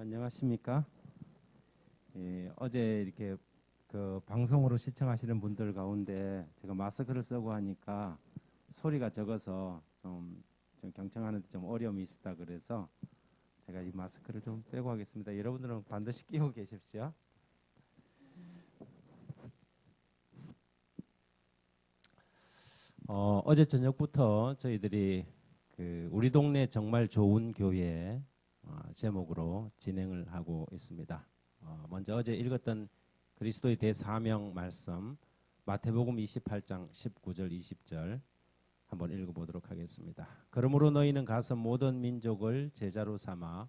안녕하십니까? 예, 어제 이렇게 그 방송으로 시청하시는 분들 가운데 제가 마스크를 쓰고 하니까 소리가 적어서 좀 경청하는데 좀 어려움이 있었다 그래서 제가 이 마스크를 좀 빼고 하겠습니다. 여러분들은 반드시 끼고 계십시오. 어제 저녁부터 저희들이 그 우리 동네 정말 좋은 교회 제목으로 진행을 하고 있습니다. 먼저 어제 읽었던 그리스도의 대사명 말씀 마태복음 28장 19절 20절 한번 읽어보도록 하겠습니다. 그러므로 너희는 가서 모든 민족을 제자로 삼아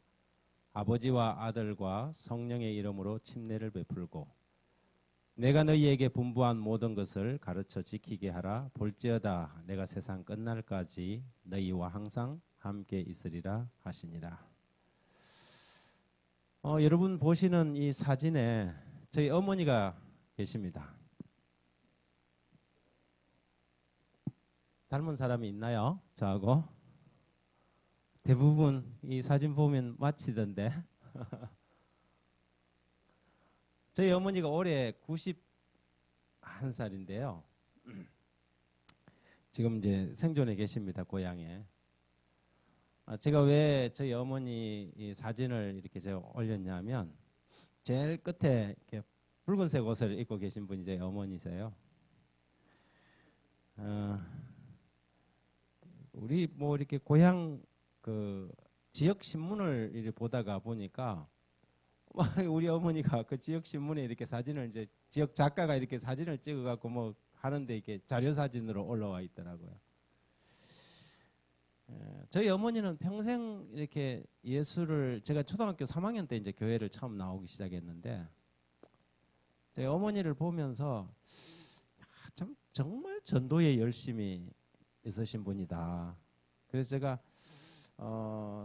아버지와 아들과 성령의 이름으로 침례를 베풀고 내가 너희에게 분부한 모든 것을 가르쳐 지키게 하라. 볼지어다 내가 세상 끝날까지 너희와 항상 함께 있으리라 하시니라. 여러분 보시는 이 사진에 저희 어머니가 계십니다. 닮은 사람이 있나요? 저하고? 대부분 이 사진 보면 마치던데. 저희 어머니가 올해 91살인데요. 지금 이제 생존해 계십니다. 고향에. 제가 왜 저희 어머니 이 사진을 이렇게 제가 올렸냐면 제일 끝에 이렇게 붉은색 옷을 입고 계신 분이 저희 어머니세요. 우리 뭐 이렇게 고향 그 지역 신문을 이렇게 보다가 보니까 우리 어머니가 그 지역 신문에 이렇게 사진을 이제 지역 작가가 이렇게 사진을 찍어갖고 뭐 하는데 이렇게 자료 사진으로 올라와 있더라고요. 저희 어머니는 평생 이렇게 예수를 제가 초등학교 3학년 때 이제 교회를 처음 나오기 시작했는데 저희 어머니를 보면서 참 정말 전도에 열심히 있으신 분이다. 그래서 제가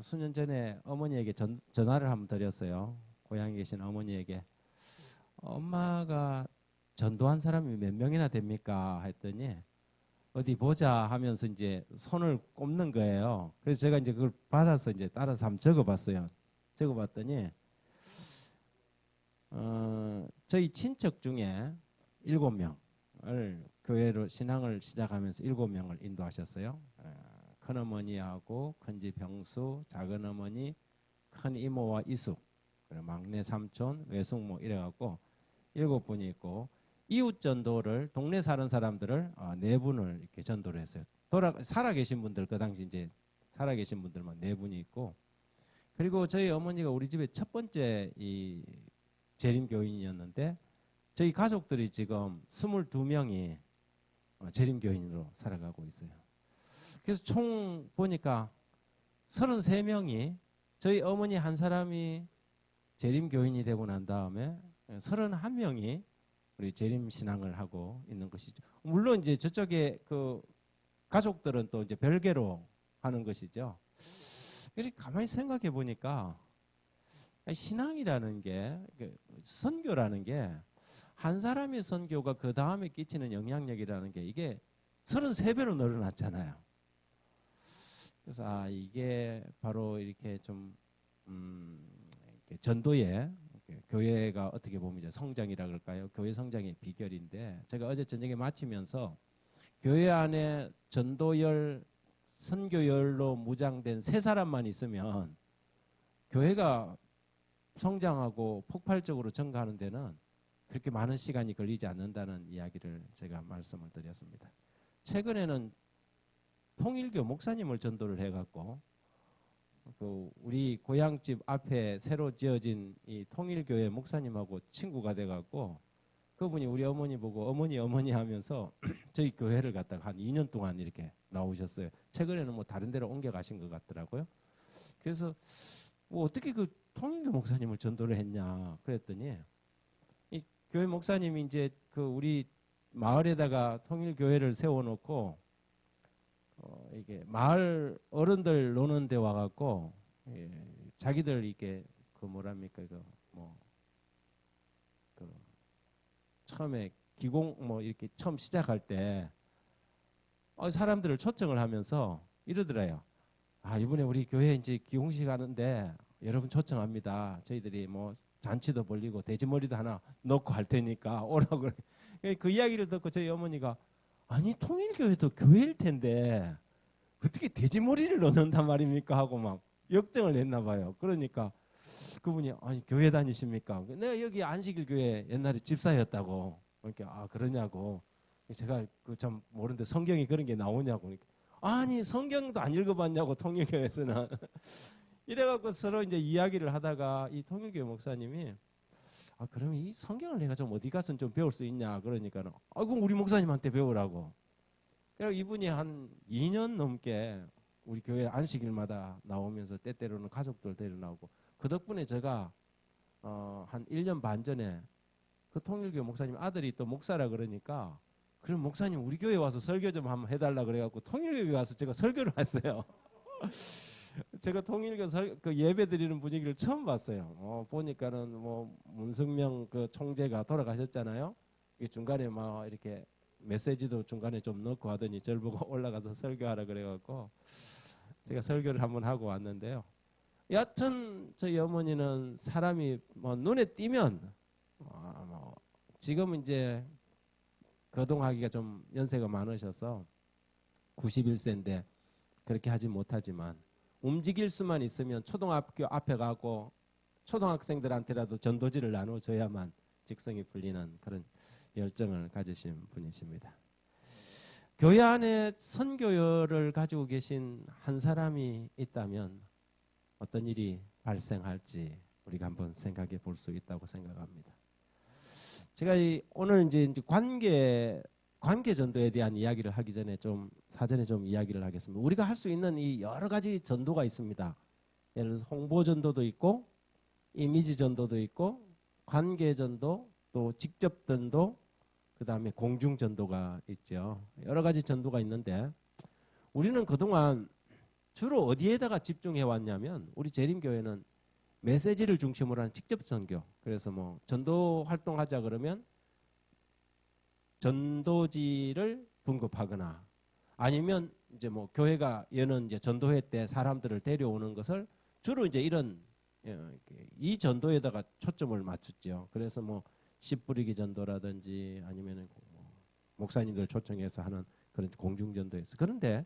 수년 전에 어머니에게 전화를 한번 드렸어요. 고향에 계신 어머니에게 엄마가 전도한 사람이 몇 명이나 됩니까? 했더니 어디 보자 하면서 이제 손을 꼽는 거예요. 그래서 제가 이제 그걸 받아서 이제 따라서 한번 적어봤어요. 적어봤더니 저희 친척 중에 7명을 교회로 신앙을 시작하면서 7명을 인도하셨어요. 큰어머니하고 큰집 형수, 작은어머니, 큰 이모와 이숙, 막내 삼촌, 외숙모 이래갖고 7분이 있고 이웃 전도를 동네 사는 사람들을 4분을 이렇게 전도를 했어요. 살아계신 분들 그 당시 이제 살아계신 분들만 4분이 있고 그리고 저희 어머니가 우리 집의 첫 번째 이 재림교인이었는데 저희 가족들이 지금 22명이 재림교인으로 살아가고 있어요. 그래서 총 보니까 33명이 저희 어머니 한 사람이 재림교인이 되고 난 다음에 31명이 우리 재림 신앙을 하고 있는 것이죠. 물론 이제 저쪽에 그 가족들은 또 이제 별개로 하는 것이죠. 그래서 가만히 생각해 보니까 신앙이라는 게 선교라는 게 한 사람의 선교가 그 다음에 끼치는 영향력이라는 게 이게 33배로 늘어났잖아요. 그래서 이게 바로 이렇게 좀 이렇게 전도에 교회가 어떻게 보면 이제 성장이라 그럴까요? 교회 성장의 비결인데 제가 어제 저녁에 마치면서 교회 안에 전도열, 선교열로 무장된 3사람만 있으면 교회가 성장하고 폭발적으로 증가하는 데는 그렇게 많은 시간이 걸리지 않는다는 이야기를 제가 말씀을 드렸습니다. 최근에는 통일교 목사님을 전도를 해갖고 그 우리 고향집 앞에 새로 지어진 이 통일교회 목사님하고 친구가 돼갖고 그분이 우리 어머니 보고 어머니 하면서 저희 교회를 갔다가 한 2년 동안 이렇게 나오셨어요. 최근에는 뭐 다른 데로 옮겨가신 것 같더라고요. 그래서 뭐 어떻게 그 통일교 목사님을 전도를 했냐 그랬더니 이 교회 목사님이 이제 그 우리 마을에다가 통일교회를 세워놓고 이게 마을 어른들 노는 데 와갖고 자기들 이게 그 뭐랍니까 이거 뭐 그 처음에 기공 뭐 이렇게 처음 시작할 때 사람들을 초청을 하면서 이러더래요. 이번에 우리 교회 이제 기공식 하는데 여러분 초청합니다. 저희들이 뭐 잔치도 벌리고 돼지머리도 하나 넣고 할 테니까 오라고 그래. 그 이야기를 듣고 저희 어머니가 아니 통일교회도 교회일 텐데 어떻게 돼지머리를 넣는단 말입니까 하고 막 역정을 했나 봐요. 그러니까 그분이 아니 교회 다니십니까? 내가 여기 안식일 교회 옛날에 집사였다고. 그러니까 아 그러냐고. 제가 그 참 모르는데 성경에 그런 게 나오냐고. 그러니까 아니 성경도 안 읽어봤냐고 통일교회에서는. 이래갖고 서로 이제 이야기를 하다가 이 통일교회 목사님이 아 그러면 이 성경을 내가 좀 어디 가서 좀 배울 수 있냐 그러니까는 아 그럼 우리 목사님한테 배우라고. 그래서 이분이 한 2년 넘게 우리 교회 안식일마다 나오면서 때때로는 가족들 데려 나오고 그 덕분에 제가 한 1년 반 전에 그 통일교회 목사님 아들이 또 목사라 그러니까 그럼 목사님 우리 교회 와서 설교 좀 한번 해달라 그래갖고 통일교회 와서 제가 설교를 했어요. 제가 통일교 그 예배 드리는 분위기를 처음 봤어요. 보니까는 뭐 문승명 그 총재가 돌아가셨잖아요. 중간에 막 이렇게 메시지도 중간에 좀 넣고 하더니 저를 보고 올라가서 설교하라 그래갖고 제가 설교를 한번 하고 왔는데요. 여하튼 저희 어머니는 사람이 뭐 눈에 띄면 뭐 지금 이제 거동하기가 좀 연세가 많으셔서 91세인데 그렇게 하지 못하지만 움직일 수만 있으면 초등학교 앞에 가고 초등학생들한테라도 전도지를 나눠줘야만 직성이 풀리는 그런 열정을 가지신 분이십니다. 교회 안에 선교열을 가지고 계신 한 사람이 있다면 어떤 일이 발생할지 우리가 한번 생각해 볼 수 있다고 생각합니다. 제가 오늘 이제 관계 전도에 대한 이야기를 하기 전에 좀 사전에 좀 이야기를 하겠습니다. 우리가 할 수 있는 이 여러 가지 전도가 있습니다. 예를 들어서 홍보 전도도 있고 이미지 전도도 있고 관계 전도 또 직접 전도 그다음에 공중 전도가 있죠. 여러 가지 전도가 있는데 우리는 그동안 주로 어디에다가 집중해 왔냐면 우리 재림교회는 메시지를 중심으로 한 직접 선교. 그래서 뭐 전도 활동하자 그러면 전도지를 분급하거나 아니면 이제 뭐 교회가 여는 이제 전도회 때 사람들을 데려오는 것을 주로 이제 이런 이 전도에다가 초점을 맞췄죠. 그래서 뭐 씨 뿌리기 전도라든지 아니면은 목사님들 초청해서 하는 그런 공중 전도에서 그런데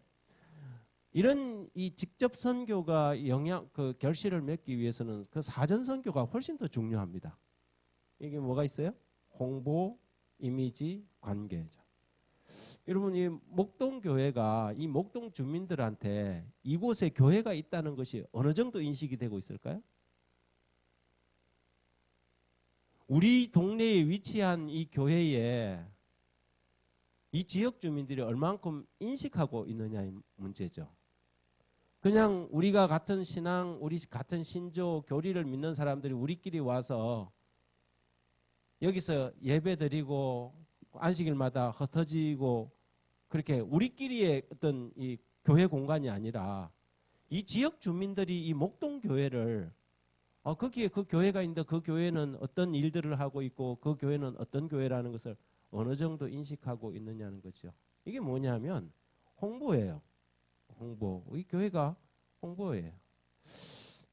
이런 이 직접 선교가 그 결실을 맺기 위해서는 그 사전 선교가 훨씬 더 중요합니다. 이게 뭐가 있어요? 홍보, 이미지, 관계죠. 여러분 이 목동 교회가 이 목동 주민들한테 이곳에 교회가 있다는 것이 어느 정도 인식이 되고 있을까요? 우리 동네에 위치한 이 교회에 이 지역 주민들이 얼만큼 인식하고 있느냐의 문제죠. 그냥 우리가 같은 신앙, 우리 같은 신조, 교리를 믿는 사람들이 우리끼리 와서 여기서 예배 드리고 안식일마다 흩어지고 그렇게 우리끼리의 어떤 이 교회 공간이 아니라 이 지역 주민들이 이 목동 교회를 거기에 그 교회가 있는데 그 교회는 어떤 일들을 하고 있고 그 교회는 어떤 교회라는 것을 어느 정도 인식하고 있느냐는 거죠. 이게 뭐냐면 홍보예요. 홍보. 이 교회가 홍보예요.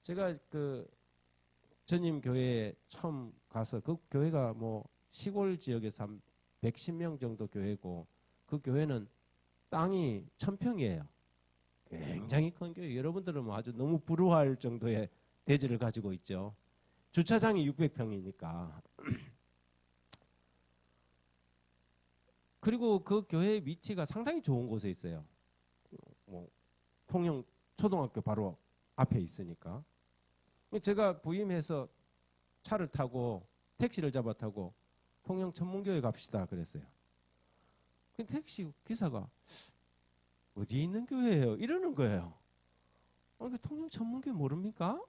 제가 그 전임 교회에 처음 가서 그 교회가 뭐 시골 지역에서 한 110명 정도 교회고 그 교회는 땅이 1000평이에요. 굉장히 큰 교회. 여러분들은 뭐 아주 너무 부러워할 정도의 대지를 가지고 있죠. 주차장이 600평이니까. 그리고 그 교회의 위치가 상당히 좋은 곳에 있어요. 뭐 통영 초등학교 바로 앞에 있으니까. 제가 부임해서 차를 타고 택시를 잡아 타고 통영 천문교회 갑시다 그랬어요. 그 택시 기사가 어디 있는 교회예요? 이러는 거예요. 통영 천문교회 모릅니까?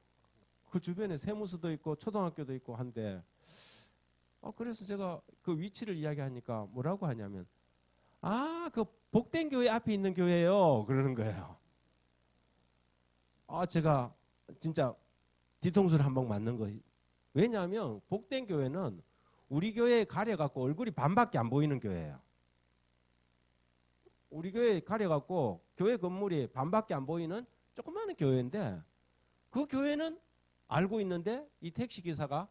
그 주변에 세무서도 있고 초등학교도 있고 한데 그래서 제가 그 위치를 이야기하니까 뭐라고 하냐면 그 복된 교회 앞에 있는 교회예요 그러는 거예요. 제가 진짜 뒤통수를 한 방 맞는 거예요. 왜냐하면 복된 교회는 우리 교회에 가려갖고 얼굴이 반밖에 안 보이는 교회예요. 우리 교회에 가려갖고 교회 건물이 반밖에 안 보이는 조그마한 교회인데 그 교회는 알고 있는데 이 택시 기사가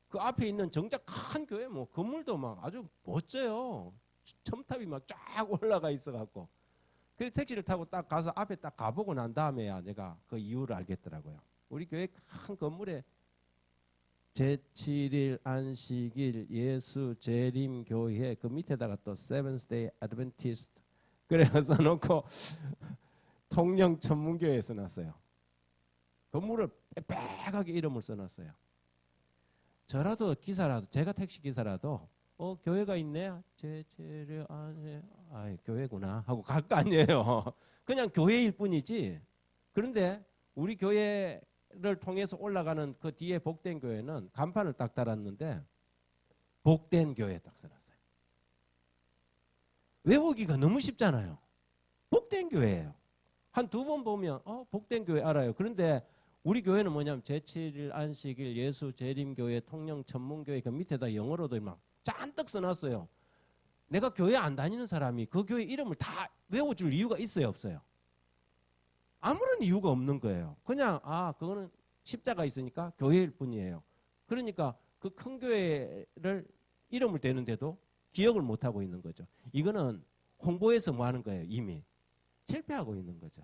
그 앞에 있는 정작 큰 교회 뭐 건물도 막 아주 멋져요. 첨탑이 막 쫙 올라가 있어갖고 그래서 택시를 타고 딱 가서 앞에 딱 가보고 난 다음에야 내가 그 이유를 알겠더라고요. 우리 교회 큰 건물에 제7일 안식일 예수 재림 교회 그 밑에다가 또 세븐스 데이 애드벤티스트 그래서 써놓고 통영 천문교회에 써놨어요. 건물을 빽빽하게 이름을 써놨어요. 저라도 기사라도 제가 택시 기사라도 교회가 있네. 제7일 안식 교회구나 하고 갈 거 아니에요. 그냥 교회일 뿐이지. 그런데 우리 교회를 통해서 올라가는 그 뒤에 복된 교회는 간판을 딱 달았는데 복된 교회 딱 써놨어요. 외우기가 너무 쉽잖아요. 복된 교회예요. 한 두 번 보면 복된 교회 알아요. 그런데 우리 교회는 뭐냐면 제7일 안식일 예수 재림교회 통영 천문교회 그 밑에다 영어로도 막 잔뜩 써놨어요. 내가 교회 안 다니는 사람이 그 교회 이름을 다 외워줄 이유가 있어요 없어요? 아무런 이유가 없는 거예요. 그냥 그거는 십자가 있으니까 교회일 뿐이에요. 그러니까 그 큰 교회를 이름을 대는데도 기억을 못하고 있는 거죠. 이거는 홍보에서 뭐 하는 거예요? 이미 실패하고 있는 거죠.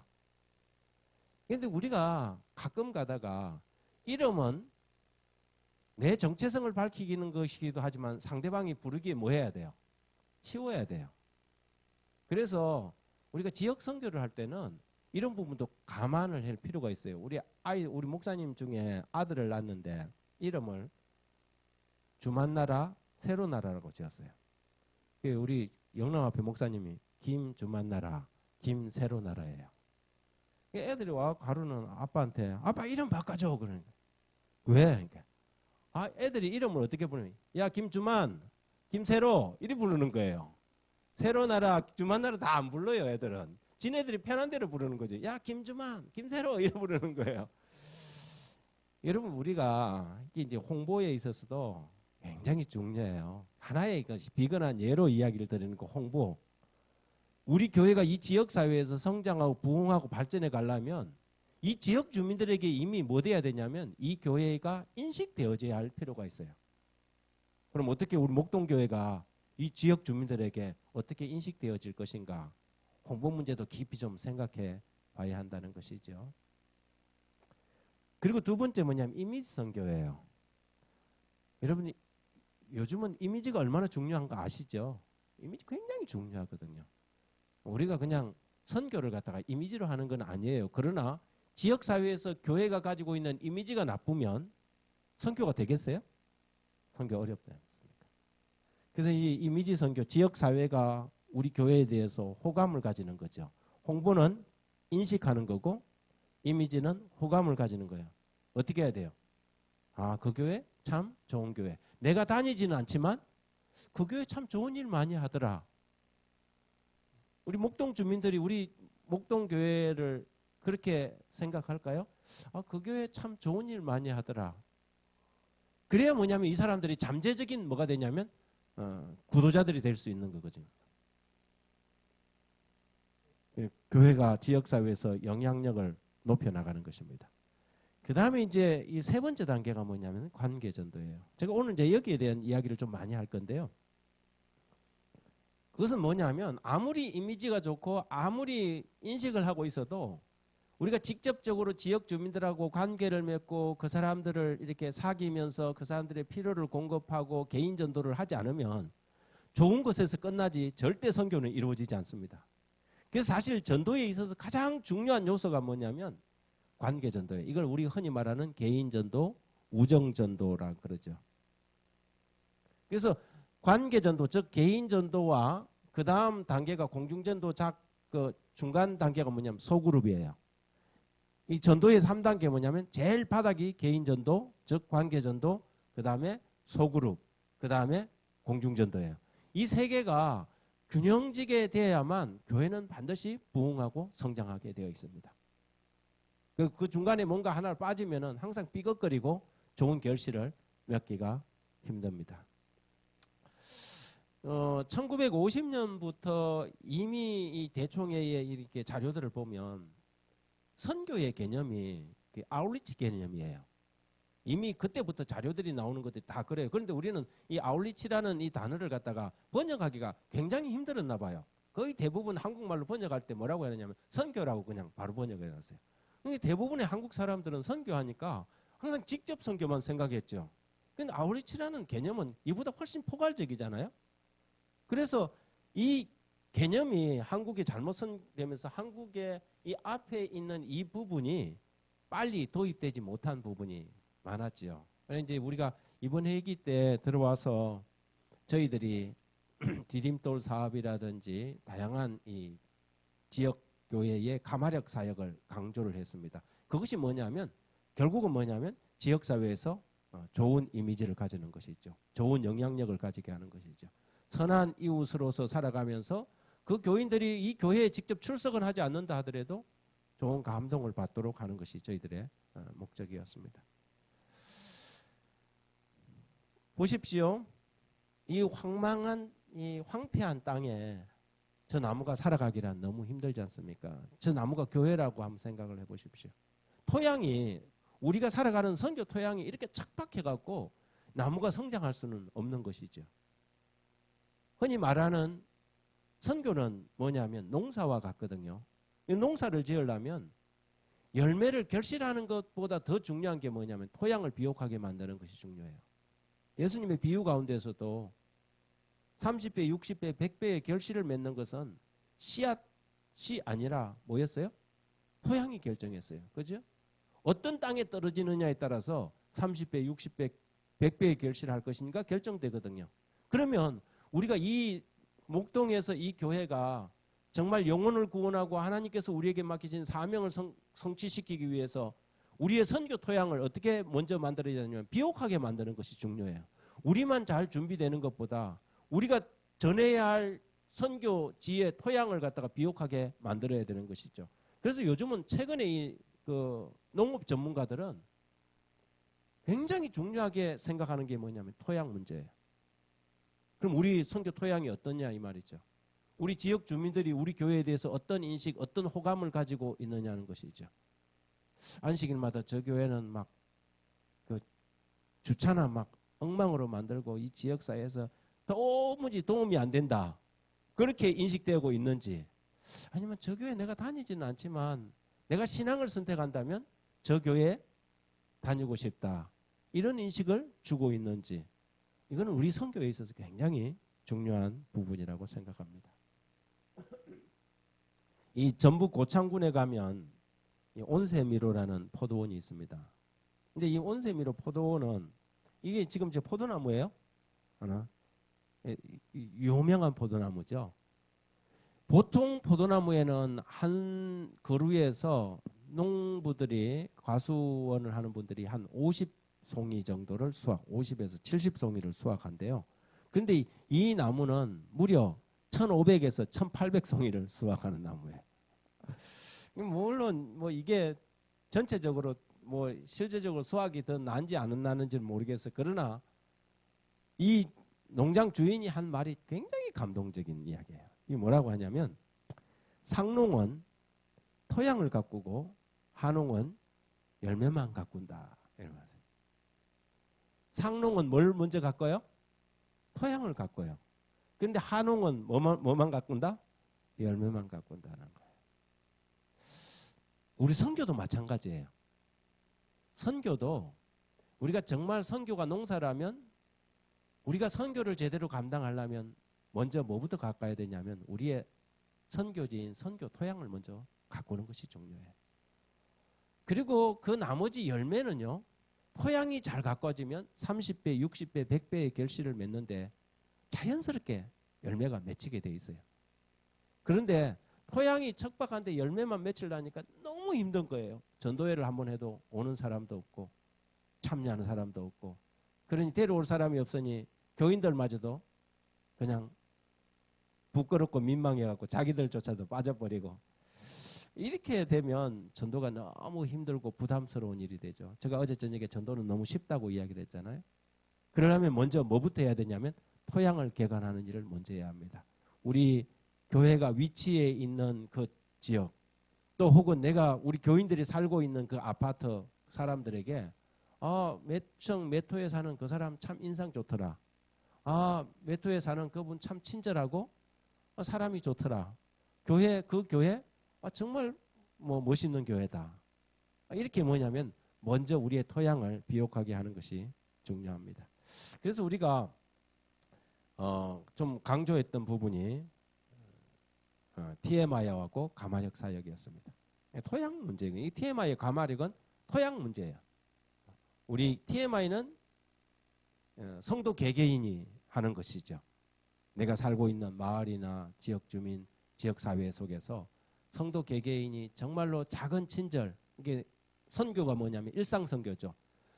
그런데 우리가 가끔 가다가 이름은 내 정체성을 밝히는 것이기도 하지만 상대방이 부르기에 뭐 해야 돼요? 쉬워야 돼요. 그래서 우리가 지역 선교를 할 때는 이런 부분도 감안을 할 필요가 있어요. 우리 목사님 중에 아들을 낳았는데 이름을 주만나라 새로나라라고 지었어요. 우리 영남 앞에 목사님이 김주만나라 김새로나라예요. 애들이 와 가루는 아빠한테 아빠 이름 바꿔줘 그러니까 왜? 그러니까 애들이 이름을 어떻게 부르냐? 야 김주만, 김새로 이리 부르는 거예요. 새로나라, 주만나라 다 안 불러요 애들은. 지네들이 편한 대로 부르는 거죠. 야 김주만, 김새로 이리 부르는 거예요. 여러분 우리가 이제 홍보에 있어서도 굉장히 중요해요. 하나의 것이 비근한 예로 이야기를 드리는 거 홍보. 우리 교회가 이 지역 사회에서 성장하고 부흥하고 발전해 가려면 이 지역 주민들에게 이미 뭐 돼야 되냐면 이 교회가 인식되어져야 할 필요가 있어요. 그럼 어떻게 우리 목동교회가 이 지역 주민들에게 어떻게 인식되어질 것인가? 홍보 문제도 깊이 좀 생각해 봐야 한다는 것이죠. 그리고 두 번째 뭐냐면 이미지 선교예요. 여러분이 요즘은 이미지가 얼마나 중요한 거 아시죠? 이미지 굉장히 중요하거든요. 우리가 그냥 선교를 갖다가 이미지로 하는 건 아니에요. 그러나 지역사회에서 교회가 가지고 있는 이미지가 나쁘면 선교가 되겠어요? 선교 어렵지 않습니까? 그래서 이 이미지 선교, 지역사회가 우리 교회에 대해서 호감을 가지는 거죠. 홍보는 인식하는 거고 이미지는 호감을 가지는 거예요. 어떻게 해야 돼요? 그 교회 참 좋은 교회. 내가 다니지는 않지만 그 교회 참 좋은 일 많이 하더라. 우리 목동 주민들이 우리 목동 교회를 그렇게 생각할까요? 그 교회 참 좋은 일 많이 하더라. 그래야 뭐냐면 이 사람들이 잠재적인 뭐가 되냐면 구도자들이 될 수 있는 거거든요. 교회가 지역사회에서 영향력을 높여나가는 것입니다. 그 다음에 이제 이 세 번째 단계가 뭐냐면 관계전도예요. 제가 오늘 이제 여기에 대한 이야기를 좀 많이 할 건데요. 그것은 뭐냐면 아무리 이미지가 좋고 아무리 인식을 하고 있어도 우리가 직접적으로 지역 주민들하고 관계를 맺고 그 사람들을 이렇게 사귀면서 그 사람들의 필요를 공급하고 개인 전도를 하지 않으면 좋은 것에서 끝나지 절대 선교는 이루어지지 않습니다. 그래서 사실 전도에 있어서 가장 중요한 요소가 뭐냐면 관계 전도예요. 이걸 우리 흔히 말하는 개인 전도, 우정 전도라 그러죠. 그래서 관계 전도, 즉 개인 전도와 그 다음 단계가 공중 전도, 그 중간 단계가 뭐냐면 소그룹이에요. 이 전도의 3단계 뭐냐면 제일 바닥이 개인 전도, 즉 관계 전도, 그 다음에 소그룹, 그 다음에 공중 전도예요. 이 세 개가 균형지게 되어야만 교회는 반드시 부흥하고 성장하게 되어 있습니다. 그 중간에 뭔가 하나 빠지면은 항상 삐걱거리고 좋은 결실을 맺기가 힘듭니다. 1950년부터 이미 이 대총회의 이렇게 자료들을 보면 선교의 개념이 아웃리치 개념이에요. 이미 그때부터 자료들이 나오는 것들이 다 그래요. 그런데 우리는 이 아울리치라는 이 단어를 갖다가 번역하기가 굉장히 힘들었나 봐요. 거의 대부분 한국말로 번역할 때 뭐라고 해놨냐면 선교라고 그냥 바로 번역을 해놨어요. 근데 대부분의 한국 사람들은 선교하니까 항상 직접 선교만 생각했죠. 근데 아울리치라는 개념은 이보다 훨씬 포괄적이잖아요. 그래서 이 개념이 한국에 잘못 선되면서 한국의 이 앞에 있는 이 부분이 빨리 도입되지 못한 부분이 많았죠. 그래서 이제 우리가 이번 회기 때 들어와서 저희들이 디딤돌 사업이라든지 다양한 이 지역 교회의 가마력 사역을 강조를 했습니다. 그것이 뭐냐면 결국은 뭐냐면 지역 사회에서 좋은 이미지를 가지는 것이죠. 좋은 영향력을 가지게 하는 것이죠. 선한 이웃으로서 살아가면서 그 교인들이 이 교회에 직접 출석은 하지 않는다 하더라도 좋은 감동을 받도록 하는 것이 저희들의 목적이었습니다. 보십시오. 이 황망한 이 황폐한 땅에 저 나무가 살아가기란 너무 힘들지 않습니까? 저 나무가 교회라고 한번 생각을 해보십시오. 토양이 우리가 살아가는 선교 토양이 이렇게 척박해갖고 나무가 성장할 수는 없는 것이죠. 흔히 말하는 선교는 뭐냐면 농사와 같거든요. 이 농사를 지으려면 열매를 결실하는 것보다 더 중요한 게 뭐냐면 토양을 비옥하게 만드는 것이 중요해요. 예수님의 비유 가운데서도 30배, 60배, 100배의 결실을 맺는 것은 씨앗이 아니라 뭐였어요? 토양이 결정했어요. 그죠? 어떤 땅에 떨어지느냐에 따라서 30배, 60배, 100배의 결실을 할 것인가 결정되거든요. 그러면 우리가 이 목동에서 이 교회가 정말 영혼을 구원하고 하나님께서 우리에게 맡기신 사명을 성취시키기 위해서 우리의 선교 토양을 어떻게 먼저 만들어야 되냐면 비옥하게 만드는 것이 중요해요. 우리만 잘 준비되는 것보다 우리가 전해야 할 선교지의 토양을 갖다가 비옥하게 만들어야 되는 것이죠. 그래서 요즘은 최근에 이 농업 전문가들은 굉장히 중요하게 생각하는 게 뭐냐면 토양 문제예요. 그럼 우리 선교 토양이 어떠냐 이 말이죠. 우리 지역 주민들이 우리 교회에 대해서 어떤 인식, 어떤 호감을 가지고 있느냐는 것이죠. 안식일마다 저 교회는 막 주차나 막 엉망으로 만들고 이 지역사회에서 도무지 도움이 안 된다. 그렇게 인식되고 있는지, 아니면 저 교회 내가 다니지는 않지만 내가 신앙을 선택한다면 저 교회에 다니고 싶다. 이런 인식을 주고 있는지, 이거는 우리 선교에 있어서 굉장히 중요한 부분이라고 생각합니다. 이 전북 고창군에 가면 이 온세미로라는 포도원이 있습니다. 근데 이 온세미로 포도원은 이게 지금 제 포도나무예요. 하나 유명한 포도나무죠. 보통 포도나무에는 한 그루에서 농부들이 과수원을 하는 분들이 한 50송이 정도를 50에서 70송이를 수확한대요. 그런데 이 나무는 무려 1500에서 1800송이를 수확하는 나무예요. 물론 뭐 이게 전체적으로 뭐 실제적으로 수확이 더 난지 안 나는지는 모르겠어요. 그러나 이 농장 주인이 한 말이 굉장히 감동적인 이야기예요. 이게 뭐라고 하냐면 상농은 토양을 가꾸고 하농은 열매만 가꾼다. 이런 말이에요. 상농은 뭘 먼저 가꿔요? 토양을 가꿔요. 그런데 하농은 뭐만 가꾼다? 열매만 가꾼다는 거예요. 우리 선교도 마찬가지예요. 선교도 우리가 정말 선교가 농사라면 우리가 선교를 제대로 감당하려면 먼저 뭐부터 가꿔야 되냐면 우리의 선교지인 선교 토양을 먼저 가꾸는 것이 중요해요. 그리고 그 나머지 열매는요, 토양이 잘 가꿔지면 30배, 60배, 100배의 결실을 맺는데 자연스럽게 열매가 맺히게 돼 있어요. 그런데 토양이 척박한데 열매만 맺히려니까 너무 힘든 거예요. 전도회를 한번 해도 오는 사람도 없고 참여하는 사람도 없고, 그러니 데려올 사람이 없으니 교인들마저도 그냥 부끄럽고 민망해갖고 자기들조차도 빠져버리고, 이렇게 되면 전도가 너무 힘들고 부담스러운 일이 되죠. 제가 어제 저녁에 전도는 너무 쉽다고 이야기를 했잖아요. 그러려면 먼저 뭐부터 해야 되냐면 토양을 개간하는 일을 먼저 해야 합니다. 우리 교회가 위치해 있는 그 지역, 또 혹은 우리 교인들이 살고 있는 그 아파트 사람들에게 몇청 몇호에 사는 그 사람 참 인상 좋더라. 몇호에 사는 그분 참 친절하고 사람이 좋더라. 그 교회 정말 뭐 멋있는 교회다. 이렇게 뭐냐면 먼저 우리의 토양을 비옥하게 하는 것이 중요합니다. 그래서 우리가 좀 강조했던 부분이 TMI하고 가마력 사역이었습니다. 토양 문제예요. 이 TMI의 가마력은 토양 문제예요. 우리 TMI는 성도 개개인이 하는 것이죠. 내가 살고 있는 마을이나 지역 주민, 지역 사회 속에서 성도 개개인이 정말로 작은 친절, 이게 선교가 뭐냐면 일상 선교죠.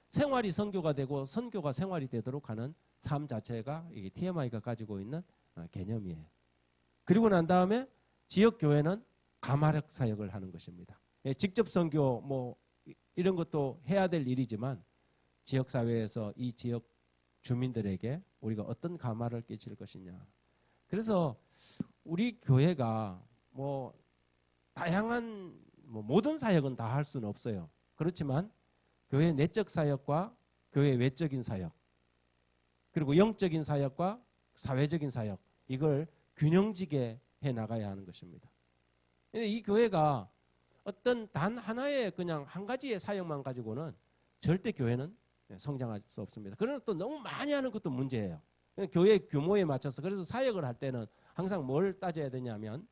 생활이 선교가 되고 선교가 생활이 되도록 하는 삶 자체가 이게 TMI가 가지고 있는 개념이에요. 그리고 난 다음에 지역 교회는 가마력 사역을 하는 것입니다. 직접 선교 뭐 이런 것도 해야 될 일이지만 지역 사회에서 이 지역 주민들에게 우리가 어떤 가마를 끼칠 것이냐. 그래서 우리 교회가 뭐 다양한 모든 사역은 다 할 수는 없어요. 그렇지만 교회 내적 사역과 교회 외적인 사역, 그리고 영적인 사역과 사회적인 사역, 이걸 균형지게 해 나가야 하는 것입니다. 이 교회가 어떤 단 하나의 그냥 한 가지의 사역만 가지고는 절대 교회는 성장할 수 없습니다. 그러나 또 너무 많이 하는 것도 문제예요. 교회 규모에 맞춰서. 그래서 사역을 할 때는 항상 뭘 따져야 되냐면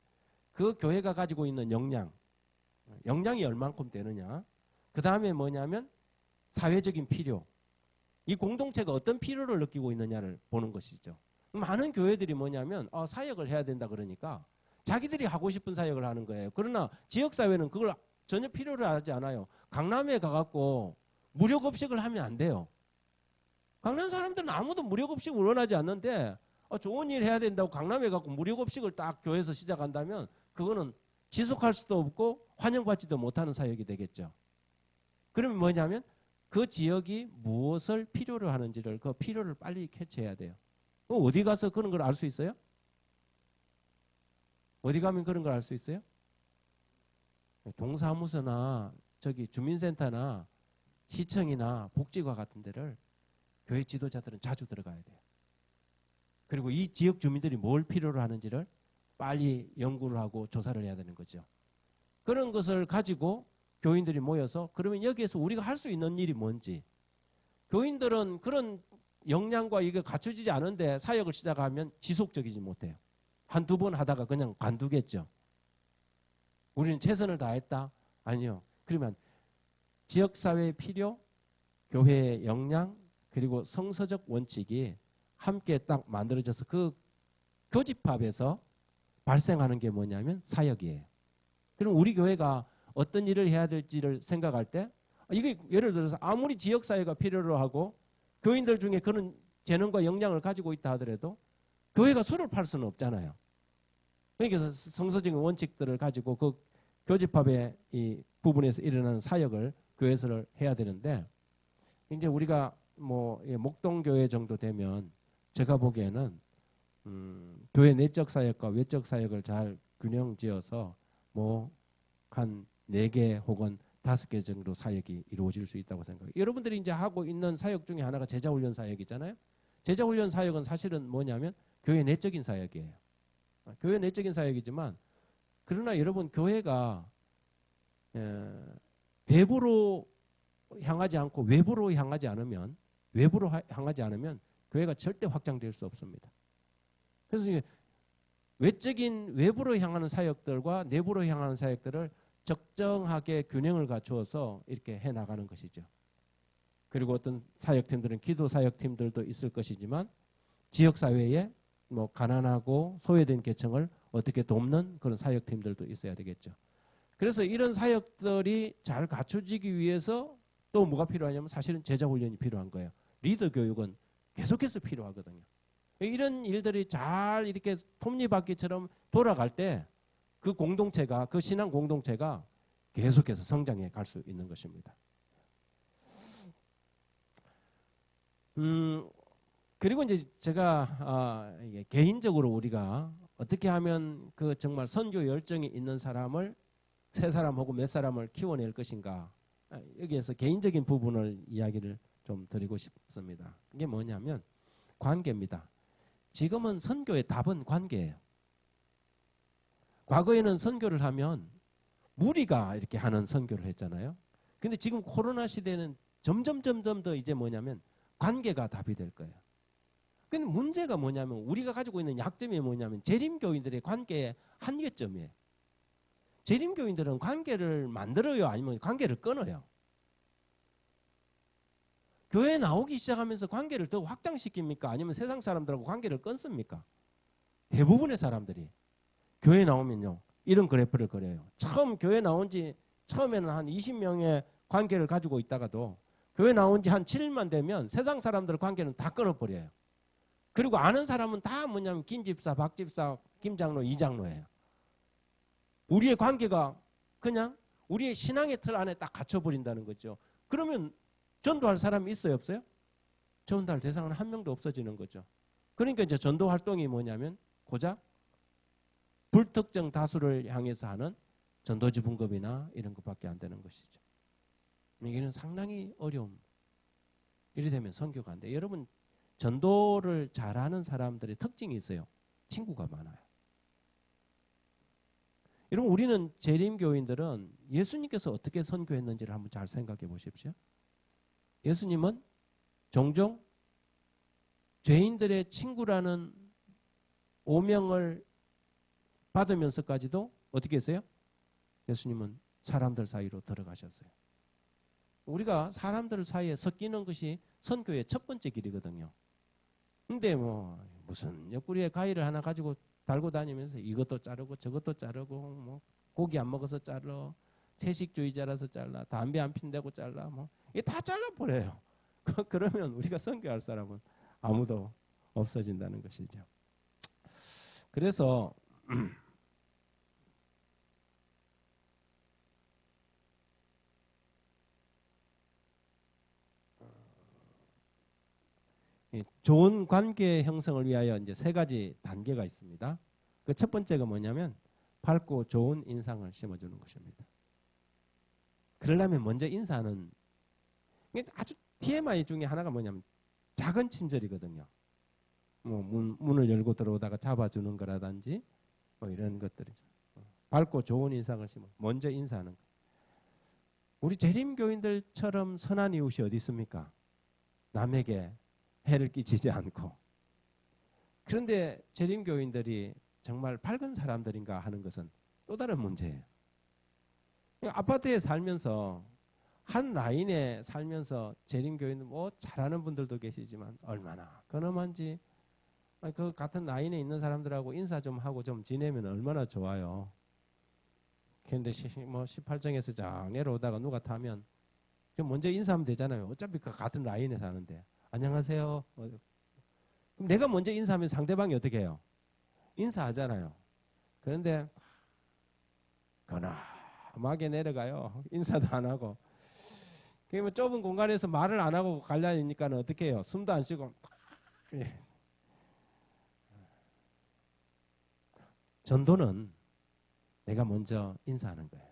그 교회가 가지고 있는 역량이 얼만큼 되느냐. 그 다음에 뭐냐면 사회적인 필요. 이 공동체가 어떤 필요를 느끼고 있느냐를 보는 것이죠. 많은 교회들이 뭐냐면 사역을 해야 된다 그러니까 자기들이 하고 싶은 사역을 하는 거예요. 그러나 지역사회는 그걸 전혀 필요로 하지 않아요. 강남에 가갖고 무료급식을 하면 안 돼요. 강남 사람들은 아무도 무료급식을 원하지 않는데 좋은 일 해야 된다고 강남에 가고 무료급식을 딱 교회에서 시작한다면 그거는 지속할 수도 없고 환영받지도 못하는 사역이 되겠죠. 그러면 뭐냐면 그 지역이 무엇을 필요로 하는지를 그 필요를 빨리 캐치해야 돼요. 어디 가서 그런 걸 알 수 있어요? 어디 가면 그런 걸 알 수 있어요? 동사무소나 저기 주민센터나 시청이나 복지과 같은 데를 교회 지도자들은 자주 들어가야 돼요. 그리고 이 지역 주민들이 뭘 필요로 하는지를 빨리 연구를 하고 조사를 해야 되는 거죠. 그런 것을 가지고 교인들이 모여서 그러면 여기에서 우리가 할 수 있는 일이 뭔지, 교인들은 그런 역량과 이게 갖춰지지 않은데 사역을 시작하면 지속적이지 못해요. 한두 번 하다가 그냥 관두겠죠. 우리는 최선을 다했다? 아니요. 그러면 지역사회의 필요, 교회의 역량, 그리고 성서적 원칙이 함께 딱 만들어져서 그 교집합에서 발생하는 게 뭐냐면 사역이에요. 그럼 우리 교회가 어떤 일을 해야 될지를 생각할 때 이게 예를 들어서 아무리 지역사회가 필요로 하고 교인들 중에 그런 재능과 역량을 가지고 있다 하더라도 교회가 술을 팔 수는 없잖아요. 그러니까 성서적인 원칙들을 가지고 그 교집합의 이 부분에서 일어나는 사역을 교회에서 해야 되는데 이제 우리가 뭐 목동교회 정도 되면 제가 보기에는 교회 내적 사역과 외적 사역을 잘 균형지어서 뭐 한 4개 혹은 5개 정도 사역이 이루어질 수 있다고 생각해요. 여러분들이 이제 하고 있는 사역 중에 하나가 제자훈련 사역이잖아요. 제자훈련 사역은 사실은 뭐냐면 교회 내적인 사역이에요. 교회 내적인 사역이지만 그러나 여러분 교회가 내부로 향하지 않고 외부로 향하지 않으면 교회가 절대 확장될 수 없습니다. 그래서 이게 외부로 향하는 사역들과 내부로 향하는 사역들을 적정하게 균형을 갖추어서 이렇게 해나가는 것이죠. 그리고 어떤 사역팀들은 기도 사역팀들도 있을 것이지만 지역사회에 뭐 가난하고 소외된 계층을 어떻게 돕는 그런 사역팀들도 있어야 되겠죠. 그래서 이런 사역들이 잘 갖춰지기 위해서 또 뭐가 필요하냐면 사실은 제자훈련이 필요한 거예요. 리더 교육은 계속해서 필요하거든요. 이런 일들이 잘 이렇게 톱니바퀴처럼 돌아갈 때 그 공동체가, 그 신앙 공동체가 계속해서 성장해 갈 수 있는 것입니다. 그리고 이제 제가 이게 개인적으로 우리가 어떻게 하면 그 정말 선교 열정이 있는 사람을 세 사람 혹은 몇 사람을 키워낼 것인가, 여기에서 개인적인 부분을 이야기를 좀 드리고 싶습니다. 이게 뭐냐면 관계입니다. 지금은 선교의 답은 관계예요. 과거에는 선교를 하면 무리가 이렇게 하는 선교를 했잖아요. 근데 지금 코로나 시대는 점점 더 이제 뭐냐면 관계가 답이 될 거예요. 근데 문제가 뭐냐면 우리가 가지고 있는 약점이 뭐냐면 재림교인들의 관계의 한계점이에요. 재림교인들은 관계를 만들어요, 아니면 관계를 끊어요? 교회에 나오기 시작하면서 관계를 더 확장시킵니까? 아니면 세상 사람들하고 관계를 끊습니까? 대부분의 사람들이 교회에 나오면요, 이런 그래프를 그려요. 처음 교회 나온 지 처음에는 한 20명의 관계를 가지고 있다가도 교회 나온 지 한 7일만 되면 세상 사람들 관계는 다 끊어버려요. 그리고 아는 사람은 다 뭐냐면 김 집사, 박 집사, 김 장로, 이 장로예요. 우리의 관계가 그냥 우리의 신앙의 틀 안에 딱 갇혀버린다는 거죠. 그러면 전도할 사람이 있어요, 없어요? 전도할 대상은 한 명도 없어지는 거죠. 그러니까 이제 전도 활동이 뭐냐면 고작 불특정 다수를 향해서 하는 전도지 분급이나 이런 것밖에 안 되는 것이죠. 이게는 상당히 어려움. 이래 되면 선교가 안 돼. 여러분, 전도를 잘하는 사람들의 특징이 있어요. 친구가 많아요. 여러분, 우리는 재림교인들은 예수님께서 어떻게 선교했는지를 한번 잘 생각해 보십시오. 예수님은 종종 죄인들의 친구라는 오명을 받으면서까지도 어떻게 했어요? 예수님은 사람들 사이로 들어가셨어요. 우리가 사람들 사이에 섞이는 것이 선교의 첫 번째 길이거든요. 근데 뭐 무슨 옆구리에 가위를 하나 가지고 달고 다니면서 이것도 자르고 저것도 자르고 뭐 고기 안 먹어서 잘라, 채식주의자라서 잘라, 담배 안 핀다고 잘라, 뭐 이게 다 잘라버려요. 그러면 우리가 선교할 사람은 아무도 없어진다는 것이죠. 그래서 좋은 관계 형성을 위하여 이제 세 가지 단계가 있습니다. 그 첫 번째가 뭐냐면 밝고 좋은 인상을 심어주는 것입니다. 그러려면 먼저 인사는 아주 TMI 중에 하나가 뭐냐면 작은 친절이거든요. 뭐 문을 열고 들어오다가 잡아주는 거라든지 뭐 이런 것들이죠. 밝고 좋은 인상을 심어 먼저 인사하는 거. 우리 재림교인들처럼 선한 이웃이 어디 있습니까? 남에게 해를 끼치지 않고. 그런데 재림교인들이 정말 밝은 사람들인가 하는 것은 또 다른 문제예요. 아파트에 살면서 한 라인에 살면서 재림교인 뭐 잘하는 분들도 계시지만 얼마나 근엄한지 그 같은 라인에 있는 사람들하고 인사 좀 하고 좀 지내면 얼마나 좋아요. 그런데 뭐 18정에서 쫙 내려오다가 누가 타면 좀 먼저 인사하면 되잖아요. 어차피 그 같은 라인에 사는데 안녕하세요. 그럼 내가 먼저 인사하면 상대방이 어떻게 해요? 인사하잖아요. 그런데 거나하게 내려가요. 인사도 안 하고. 그러면 좁은 공간에서 말을 안 하고 가려니까 어떻게 해요? 숨도 안 쉬고. 전도는 내가 먼저 인사하는 거예요.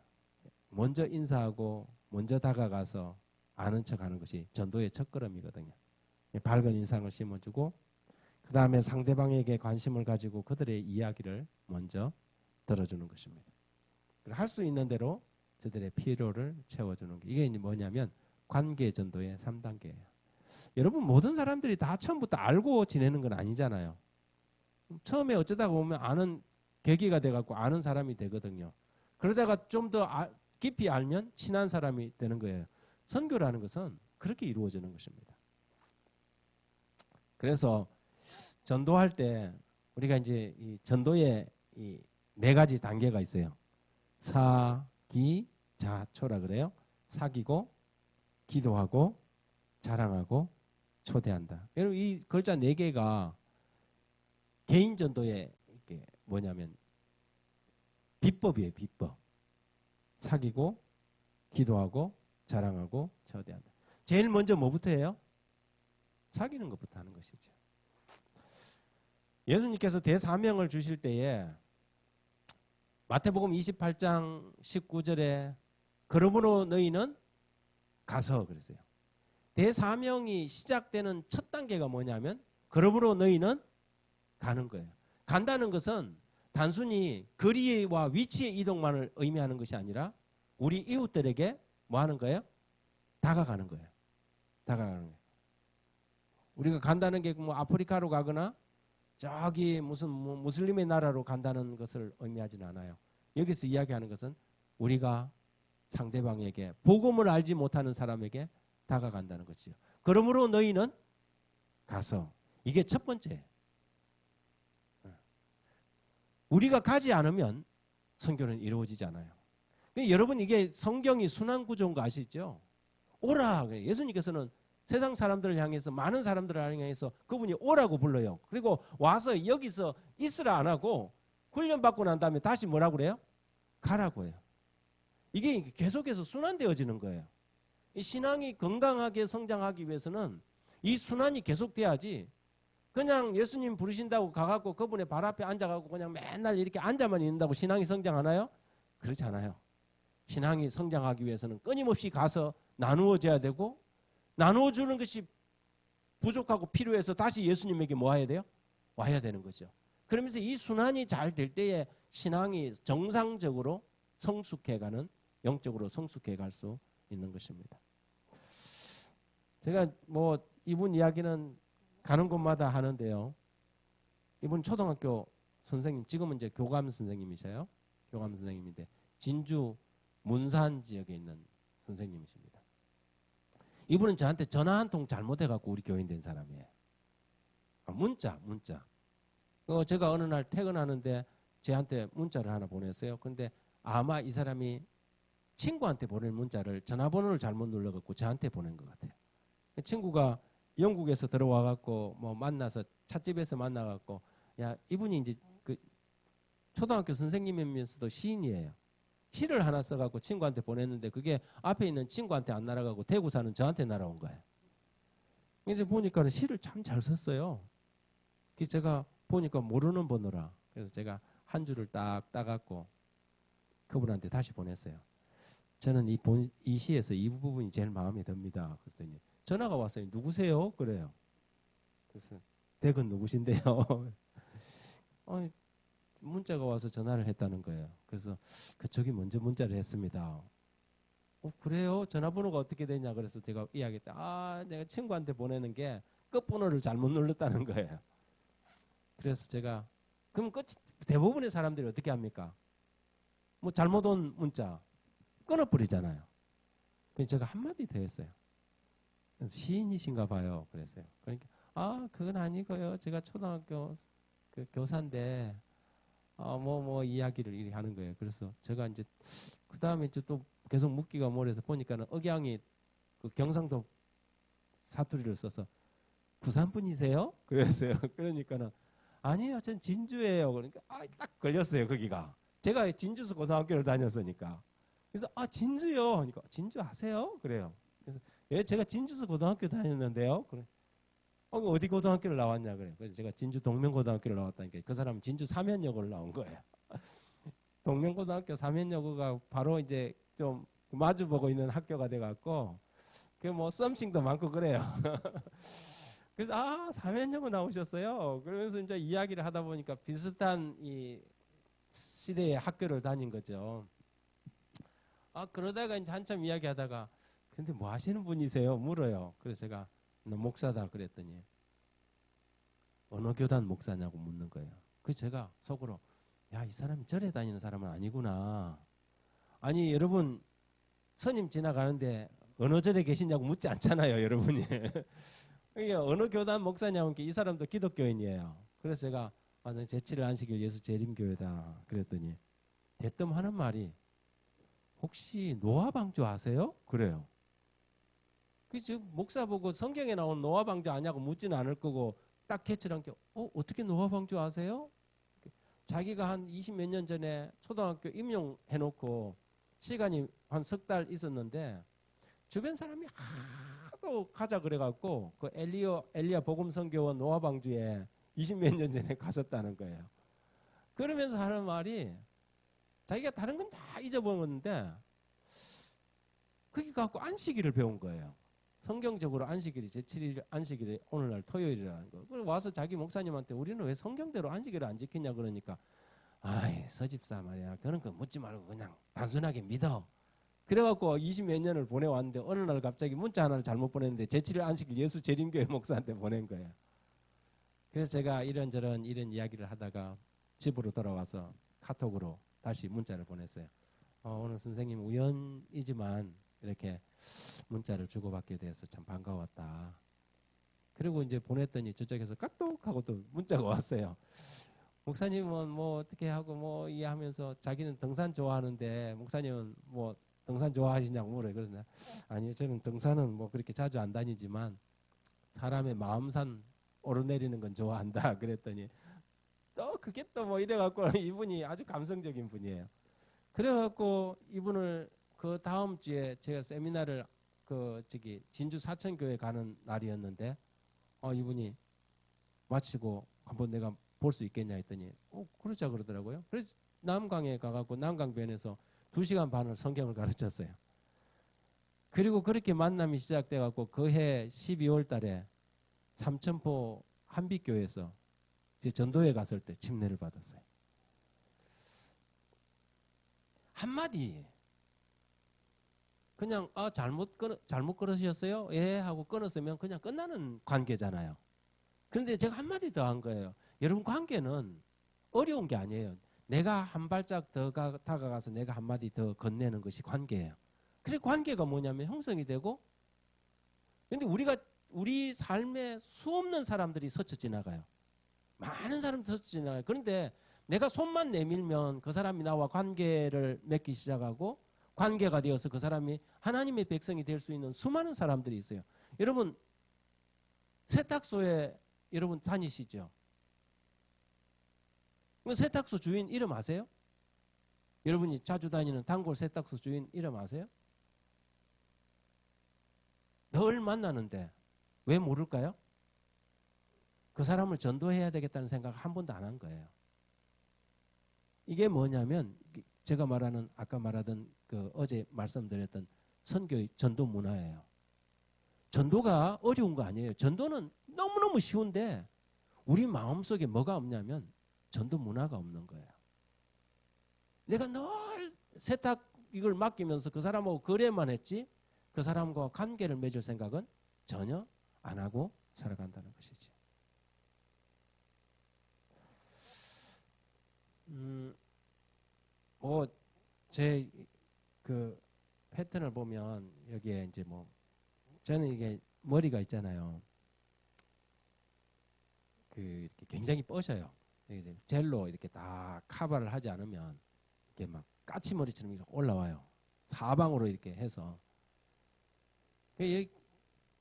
먼저 인사하고 먼저 다가가서 아는 척하는 것이 전도의 첫걸음이거든요. 밝은 인상을 심어주고 그 다음에 상대방에게 관심을 가지고 그들의 이야기를 먼저 들어주는 것입니다. 할 수 있는 대로 저들의 필요를 채워주는 게 이게 뭐냐면 관계 전도의 3단계예요. 여러분 모든 사람들이 다 처음부터 알고 지내는 건 아니잖아요. 처음에 어쩌다가 보면 아는 계기가 돼갖고 아는 사람이 되거든요. 그러다가 좀 더 깊이 알면 친한 사람이 되는 거예요. 선교라는 것은 그렇게 이루어지는 것입니다. 그래서 전도할 때 우리가 이제 이 전도의 이 4가지 단계가 있어요. 사기자초라 그래요. 사귀고 기도하고 자랑하고 초대한다. 여러분 이 글자 4개가 개인 전도의 뭐냐면 비법이에요. 비법. 사귀고 기도하고 자랑하고 초대한다. 제일 먼저 뭐부터 해요? 사귀는 것부터 하는 것이죠. 예수님께서 대사명을 주실 때에 마태복음 28장 19절에 그러므로 너희는 가서 그랬어요. 대사명이 시작되는 첫 단계가 뭐냐면 그러므로 너희는 가는 거예요. 간다는 것은 단순히 거리와 위치의 이동만을 의미하는 것이 아니라 우리 이웃들에게 뭐 하는 거예요? 다가가는 거예요. 다가가는 거예요. 우리가 간다는 게 뭐 아프리카로 가거나 저기 무슨 뭐 무슬림의 나라로 간다는 것을 의미하지는 않아요. 여기서 이야기하는 것은 우리가 상대방에게 복음을 알지 못하는 사람에게 다가간다는 것이요. 그러므로 너희는 가서 이게 첫 번째. 우리가 가지 않으면 선교는 이루어지지 않아요. 여러분 이게 성경이 순환 구조인 거 아시죠? 오라. 예수님께서는 세상 사람들을 향해서 많은 사람들을 향해서 그분이 오라고 불러요. 그리고 와서 여기서 있으라 안 하고 훈련받고 난 다음에 다시 뭐라고 그래요? 가라고 해요. 이게 계속해서 순환되어지는 거예요. 이 신앙이 건강하게 성장하기 위해서는 이 순환이 계속돼야지 그냥 예수님 부르신다고 가갖고 그분의 발 앞에 앉아갖고 그냥 맨날 이렇게 앉아만 있는다고 신앙이 성장하나요? 그렇지 않아요. 신앙이 성장하기 위해서는 끊임없이 가서 나누어져야 되고 나누어 주는 것이 부족하고 필요해서 다시 예수님에게 뭐 해야 돼요? 와야 되는 거죠. 그러면서 이 순환이 잘 될 때에 신앙이 정상적으로 성숙해가는 영적으로 성숙해갈 수 있는 것입니다. 제가 뭐 이분 이야기는 가는 곳마다 하는데요. 이분 초등학교 선생님, 지금은 이제 교감 선생님이셔요. 교감 선생님인데 진주 문산 지역에 있는 선생님이십니다. 이분은 저한테 전화 한 통 잘못해갖고 우리 교인 된 사람이에요. 문자. 제가 어느 날 퇴근하는데 저한테 문자를 하나 보냈어요. 근데 아마 이 사람이 친구한테 보낸 문자를 전화번호를 잘못 눌러갖고 저한테 보낸 것 같아요. 친구가 영국에서 들어와갖고 뭐 만나서 찻집에서 만나갖고 야 이분이 이제 그 초등학교 선생님이면서도 시인이에요. 시를 하나 써갖고 친구한테 보냈는데 그게 앞에 있는 친구한테 안 날아가고 대구 사는 저한테 날아온 거예요. 이제 보니까는 시를 참 잘 썼어요. 그래서 제가 보니까 모르는 번호라. 그래서 제가 한 줄을 딱 따갖고 그분한테 다시 보냈어요. 저는 이 시에서 이 부분이 제일 마음에 듭니다. 그랬더니 전화가 왔어요. 누구세요? 그래요. 그래서 댁은 누구신데요? 문자가 와서 전화를 했다는 거예요. 그래서 그쪽이 먼저 문자를 했습니다. 그래요? 전화번호가 어떻게 되냐? 그래서 제가 이야기했다. 내가 친구한테 보내는 게 끝번호를 잘못 눌렀다는 거예요. 그래서 제가 그럼 대부분의 사람들이 어떻게 합니까? 뭐 잘못 온 문자 끊어버리잖아요. 그래서 제가 한마디 더 했어요. 시인이신가 봐요. 그랬어요. 그러니까 그건 아니고요. 제가 초등학교 그 교사인데 뭐 이야기를 이렇게 하는 거예요. 그래서 제가 이제 그 다음에 또 계속 묻기가 뭐래서 보니까는 억양이 그 경상도 사투리를 써서 부산 분이세요? 그랬어요. 그러니까는 아니요, 전 진주예요. 그러니까 딱 걸렸어요. 거기가 제가 진주서 고등학교를 다녔으니까. 그래서 진주요. 그러니까 진주 아세요? 그래요. 그래서 예, 제가 진주서 고등학교 다녔는데요. 그래. 어디 고등학교를 나왔냐 그래요. 그래서 제가 진주 동명고등학교를 나왔다니까 그 사람은 진주 사면여고를 나온 거예요. 동명고등학교 사면여고가 바로 이제 좀 마주보고 있는 학교가 돼갖고 그 뭐 썸씽도 많고 그래요. 그래서 사면여고 나오셨어요. 그러면서 이제 이야기를 하다 보니까 비슷한 이 시대의 학교를 다닌 거죠. 그러다가 이제 한참 이야기하다가 근데 뭐 하시는 분이세요? 물어요. 그래서 제가 너 목사다 그랬더니 어느 교단 목사냐고 묻는 거예요. 그래서 제가 속으로 이 사람이 절에 다니는 사람은 아니구나. 아니 여러분 스님 지나가는데 어느 절에 계시냐고 묻지 않잖아요. 여러분이. 이게 어느 교단 목사냐고 이 사람도 기독교인이에요. 그래서 제가 제7일 안식일 예수 재림교회다 그랬더니 대뜸 하는 말이 혹시 노아방주 아세요? 그래요. 지금 목사 보고 성경에 나온 노아방주 아냐고 묻지는 않을 거고 딱 개칠한 게 어떻게 노아방주 아세요? 자기가 한 20몇 년 전에 초등학교 임용해놓고 시간이 한 석 달 있었는데 주변 사람이 하도 가자 그래갖고 그 엘리야 복음선교원 노아방주에 20몇 년 전에 갔었다는 거예요. 그러면서 하는 말이 자기가 다른 건 다 잊어버렸는데 그게 갖고 안식일을 배운 거예요. 성경적으로 안식일이 제7일 안식일이 오늘날 토요일이라는 거. 그래서 와서 자기 목사님한테 우리는 왜 성경대로 안식일을 안 지키냐 그러니까 아이 서집사 말이야. 그런 거 묻지 말고 그냥 단순하게 믿어. 그래갖고 20몇 년을 보내왔는데 어느 날 갑자기 문자 하나를 잘못 보냈는데 제7일 안식일 예수 재림교회 목사한테 보낸 거예요. 그래서 제가 이런 이야기를 하다가 집으로 돌아와서 카톡으로 다시 문자를 보냈어요. 오늘 선생님 우연이지만 이렇게 문자를 주고받게 돼서 참 반가웠다. 그리고 이제 보냈더니 저쪽에서 까똑하고 또 문자가 왔어요. 목사님은 뭐 어떻게 하고 뭐 이해하면서 자기는 등산 좋아하는데 목사님은 뭐 등산 좋아하시냐고 물어요. 그래서 아니요, 저는 등산은 뭐 그렇게 자주 안 다니지만 사람의 마음산 오르내리는 건 좋아한다. 그랬더니 또 그게 또 뭐 이래갖고 이분이 아주 감성적인 분이에요. 그래갖고 이분을 그 다음 주에 제가 세미나를 진주 사천교회 가는 날이었는데 이분이 마치고 한번 내가 볼 수 있겠냐 했더니 그러자 그러더라고요. 그래서 남강에 가갖고 남강변에서 2시간 반을 성경을 가르쳤어요. 그리고 그렇게 만남이 시작돼갖고 그 해 12월 달에 삼천포 한빛교회에서 제 전도회 갔을 때 침례를 받았어요. 한마디 그냥 잘못 걸으셨어요? 예 하고 끊었으면 그냥 끝나는 관계잖아요. 그런데 제가 한마디 더 한 거예요. 여러분 관계는 어려운 게 아니에요. 내가 한 발짝 더 다가가서 내가 한마디 더 건네는 것이 관계예요. 그래서 관계가 뭐냐면 형성이 되고 그런데 우리 삶에 수없는 사람들이 스쳐 지나가요. 많은 사람들이 스쳐 지나가요. 그런데 내가 손만 내밀면 그 사람이 나와 관계를 맺기 시작하고 관계가 되어서 그 사람이 하나님의 백성이 될 수 있는 수많은 사람들이 있어요. 여러분 세탁소에 여러분 다니시죠? 세탁소 주인 이름 아세요? 여러분이 자주 다니는 단골 세탁소 주인 이름 아세요? 늘 만나는데 왜 모를까요? 그 사람을 전도해야 되겠다는 생각을 한 번도 안 한 거예요. 이게 뭐냐면 제가 말하는 아까 말하던 어제 말씀드렸던 선교의 전도 문화예요. 전도가 어려운 거 아니에요. 전도는 너무너무 쉬운데 우리 마음속에 뭐가 없냐면 전도 문화가 없는 거예요. 내가 늘 세탁 이걸 맡기면서 그 사람하고 거래만 했지 그 사람과 관계를 맺을 생각은 전혀 안 하고 살아간다는 것이지. 제 패턴을 보면 여기에 이제 저는 이게 머리가 있잖아요. 이렇게 굉장히 뻗어요. 젤로 이렇게 다 카바를 하지 않으면 이렇게 막 까치머리처럼 이렇게 올라와요. 사방으로 이렇게 해서.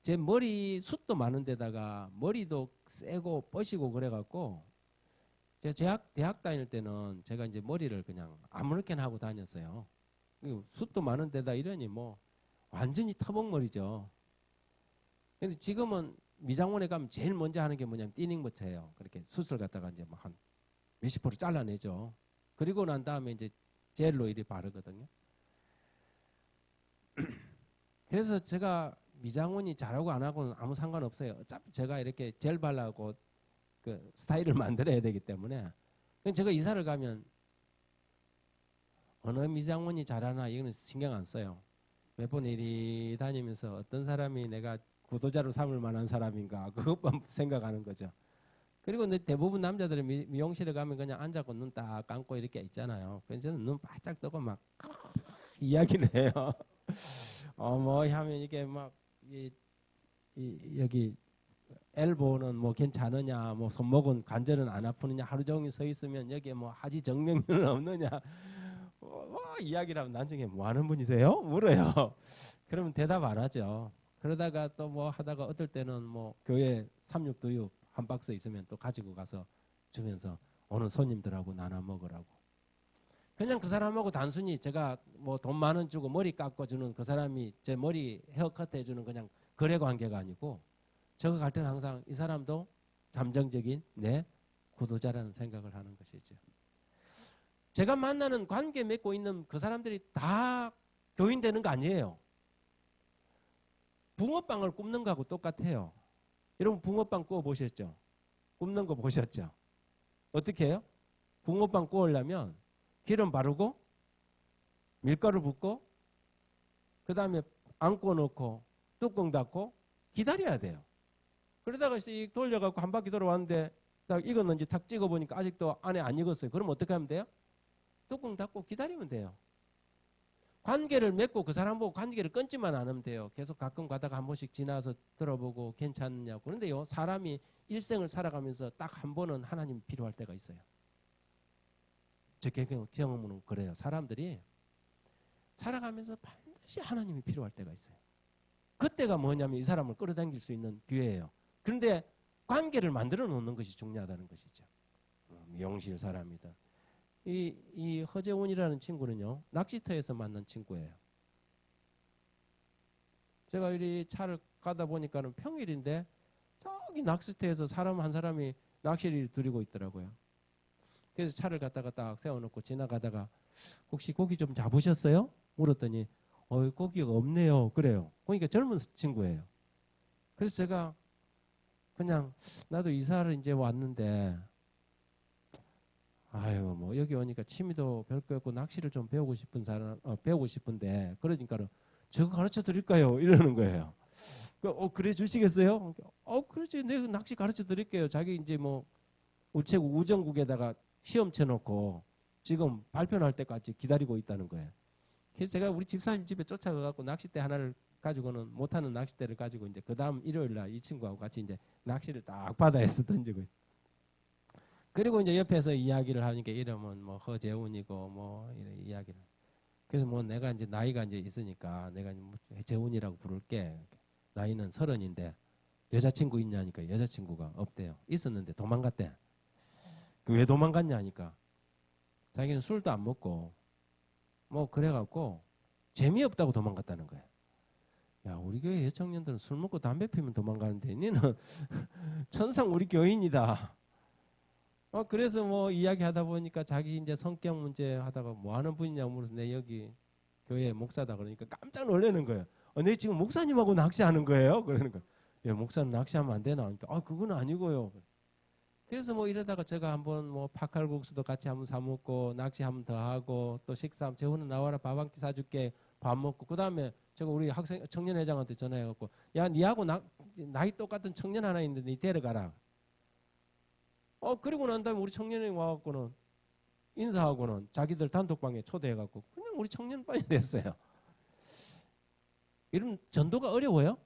제 머리 숱도 많은 데다가 머리도 세고 뻗이고 그래갖고 제가 대학 다닐 때는 제가 이제 머리를 그냥 아무렇게나 하고 다녔어요. 숱도 많은 데다 이러니 완전히 터벅머리죠. 근데 지금은 미장원에 가면 제일 먼저 하는 게 뭐냐면 띠닝버터예요. 그렇게 숱을 갖다가 이제 한 몇십 프로 잘라내죠. 그리고 난 다음에 이제 젤로 이리 바르거든요. 그래서 제가 미장원이 잘하고 안 하고는 아무 상관없어요. 어차피 제가 이렇게 젤 발라고 스타일을 만들어야 되기 때문에 제가 이사를 가면 어느 미장원이 잘하나 이거는 신경 안 써요. 몇 번 이리 다니면서 어떤 사람이 내가 구도자로 삼을 만한 사람인가 그것만 생각하는 거죠. 그리고 대부분 남자들은 미용실에 가면 그냥 앉아서 눈 딱 감고 이렇게 있잖아요. 그래서 저는 눈 바짝 뜨고 막 이야기를 해요. 하면 이게 여기 엘보는 괜찮으냐, 손목은 관절은 안 아프느냐, 하루 종일 서 있으면 여기에 하지 정맥류는 없느냐, 이야기를 하면 나중에 뭐 하는 분이세요? 물어요. 그러면 대답 안 하죠. 그러다가 또 하다가 어떨 때는 교회 삼육두육 한 박스 있으면 또 가지고 가서 주면서 오늘 손님들하고 나눠 먹으라고. 그냥 그 사람하고 단순히 제가 돈 만 원 주고 머리 깎고 주는 그 사람이 제 머리 헤어컷 해주는 그냥 거래 관계가 아니고 저거 갈 때는 항상 이 사람도 잠정적인 내 구도자라는 생각을 하는 것이죠. 제가 만나는 관계 맺고 있는 그 사람들이 다 교인 되는 거 아니에요. 붕어빵을 굽는 거하고 똑같아요. 여러분 붕어빵 구워 보셨죠? 굽는 거 보셨죠? 어떻게 해요? 붕어빵 구우려면 기름 바르고 밀가루 붓고 그 다음에 안 구워 놓고 뚜껑 닫고 기다려야 돼요. 그러다가 씩 돌려갖고 한 바퀴 돌아왔는데 딱 익었는지 탁 찍어보니까 아직도 안에 안 익었어요. 그럼 어떻게 하면 돼요? 뚜껑 닫고 기다리면 돼요. 관계를 맺고 그 사람 보고 관계를 끊지만 않으면 돼요. 계속 가끔 가다가 한 번씩 지나서 들어보고 괜찮냐고. 그런데요, 사람이 일생을 살아가면서 딱 한 번은 하나님이 필요할 때가 있어요. 제 경험은 그래요. 사람들이 살아가면서 반드시 하나님이 필요할 때가 있어요. 그때가 뭐냐면 이 사람을 끌어당길 수 있는 기회예요. 그런데 관계를 만들어 놓는 것이 중요하다는 것이죠. 미용실 사람이다. 이 허재훈이라는 친구는요, 낚시터에서 만난 친구예요. 제가 이 차를 가다 보니까는 평일인데 저기 낚시터에서 사람 한 사람이 낚시를 두리고 있더라고요. 그래서 차를 갖다가 딱 세워놓고 지나가다가 혹시 고기 좀 잡으셨어요? 물었더니 고기가 없네요. 그래요. 그러니까 젊은 친구예요. 그래서 제가 그냥 나도 이사를 이제 왔는데 아유 뭐 여기 오니까 취미도 별 거 없고 낚시를 좀 배우고 싶은 사람 배우고 싶은데 그러니까는 저거 가르쳐 드릴까요? 이러는 거예요. 그래 주시겠어요? 그렇지. 내가 낚시 가르쳐 드릴게요. 자기 이제 뭐 우체국 우정국에다가 시험 쳐놓고 지금 발표할 때까지 기다리고 있다는 거예요. 그래서 제가 우리 집사님 집에 쫓아가갖고 낚싯대 하나를 가지고는 못하는 낚싯대를 가지고 이제 그 다음 일요일날 이 친구하고 같이 이제 낚시를 딱 바다에서 던지고 있어요. 그리고 이제 옆에서 이야기를 하니까 이름은 뭐 허재훈이고 뭐 이런 이야기를. 그래서 뭐 내가 이제 나이가 이제 있으니까 내가 뭐 재훈이라고 부를게. 나이는 30인데 여자친구 있냐니까 여자친구가 없대요. 있었는데 도망갔대. 왜 도망갔냐 하니까 자기는 술도 안 먹고 뭐 그래갖고 재미없다고 도망갔다는 거예요. 야 우리 교회 여청년들은 술 먹고 담배 피면 도망가는데 니는 천상 우리 교인이다. 그래서 뭐 이야기하다 보니까 자기 이제 성격 문제 하다가 뭐 하는 분이냐고 물어서 내 여기 교회 목사다 그러니까 깜짝 놀라는 거예요. 내 지금 목사님하고 낚시하는 거예요? 그러는 거예요. 예, 목사는 낚시하면 안 되나? 그러니까 그건 아니고요. 그래서 뭐 이러다가 제가 한번 뭐 파칼국수도 같이 한번 사 먹고 낚시 한번 더 하고 또 식사 재훈은 나와라 밥 한 끼 사줄게 밥 먹고 그 다음에 제가 우리 학생 청년회장한테 전화해갖고 야 니하고 나이 똑같은 청년 하나 있는데 니 데려가라. 그리고 난 다음에 우리 청년이 와갖고는 인사하고는 자기들 단톡방에 초대해갖고 그냥 우리 청년반이 됐어요. 이런 전도가 어려워요?